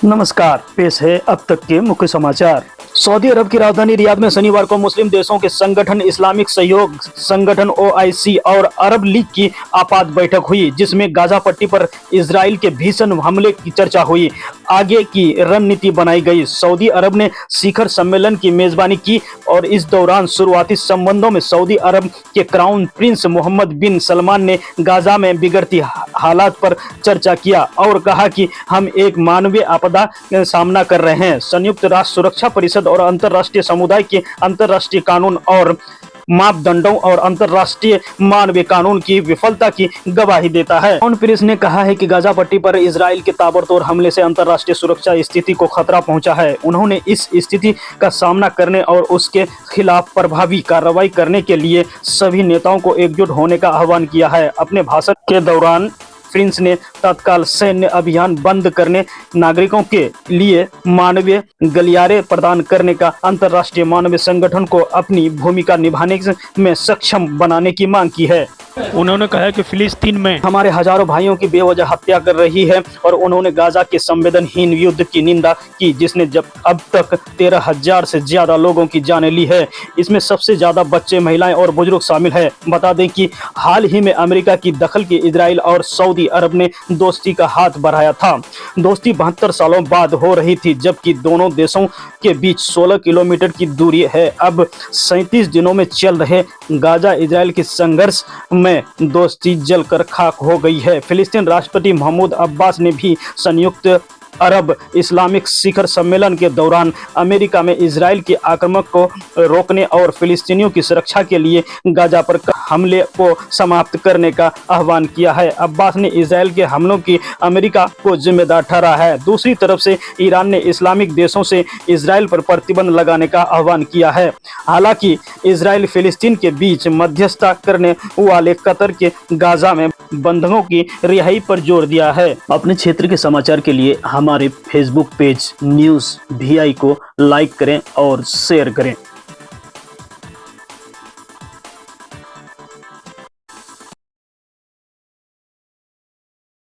नमस्कार, पेश है अब तक के मुख्य समाचार। सऊदी अरब की राजधानी रियाद में शनिवार को मुस्लिम देशों के संगठन इस्लामिक सहयोग संगठन ओआईसी और अरब लीग की आपात बैठक हुई, जिसमें गाजा पट्टी पर इजराइल के भीषण हमले की चर्चा हुई। आगे की रणनीति बनाई गई। सऊदी अरब ने शिखर सम्मेलन की मेजबानी की और इस दौरान शुरुआती संबंधों में सऊदी अरब के क्राउन प्रिंस मोहम्मद बिन सलमान ने गाजा में बिगड़ती हालात पर चर्चा किया और कहा कि हम एक मानवीय आपदा का सामना कर रहे हैं। संयुक्त राष्ट्र सुरक्षा परिषद और अंतर्राष्ट्रीय समुदाय के अंतर्राष्ट्रीय कानून और मापदंडों और अंतर्राष्ट्रीय मानवीय कानून की विफलता की गवाही देता है। क्राउन प्रिंस ने कहा है कि गाजा पट्टी पर इजराइल के ताबड़तोड़ हमले से अंतर्राष्ट्रीय सुरक्षा स्थिति को खतरा पहुंचा है। उन्होंने इस स्थिति का सामना करने और उसके खिलाफ प्रभावी कार्रवाई करने के लिए सभी नेताओं को एकजुट होने का आह्वान किया है। अपने भाषण के दौरान प्रिंस ने तत्काल सैन्य अभियान बंद करने, नागरिकों के लिए मानवीय गलियारे प्रदान करने का अंतर्राष्ट्रीय मानवीय संगठन को अपनी भूमिका निभाने में सक्षम बनाने की मांग की है। उन्होंने कहा कि फिलिस्तीन में हमारे हजारों भाइयों की बेवजह हत्या कर रही है और उन्होंने गाजा के संवेदनहीन युद्ध की निंदा की, जिसने जब अब तक 13,000 से ज्यादा लोगों की जानें ली है। इसमें सबसे ज्यादा बच्चे, महिलाएं और बुजुर्ग शामिल है। बता दें कि हाल ही में अमेरिका की दखल की इजराइल और सऊदी अरब ने दोस्ती का हाथ बढ़ाया था। दोस्ती 72 सालों बाद हो रही थी, जबकि दोनों देशों के बीच 16 किलोमीटर की दूरी है। अब 37 दिनों में चल रहे गाजा इजराइल के संघर्ष में दोस्ती जलकर खाक हो गई है। फिलिस्तीन राष्ट्रपति महमूद अब्बास ने भी संयुक्त अरब इस्लामिक शिखर सम्मेलन के दौरान अमेरिका में इजराइल के आक्रमण को रोकने और फिलिस्तीनियों की सुरक्षा के लिए गाजा पर हमले को समाप्त करने का आह्वान किया है। अब्बास ने इजराइल के हमलों की अमेरिका को जिम्मेदार ठहराया है। दूसरी तरफ से ईरान ने इस्लामिक देशों से इजराइल पर प्रतिबंध लगाने का आह्वान किया है। हालांकि इजराइल फिलिस्तीन के बीच मध्यस्थता करने वाले कतर के गाजा में बंधकों की रिहाई पर जोर दिया है। अपने क्षेत्र के समाचार के लिए हमारे फेसबुक पेज न्यूज़ VI को लाइक करें और शेयर करें।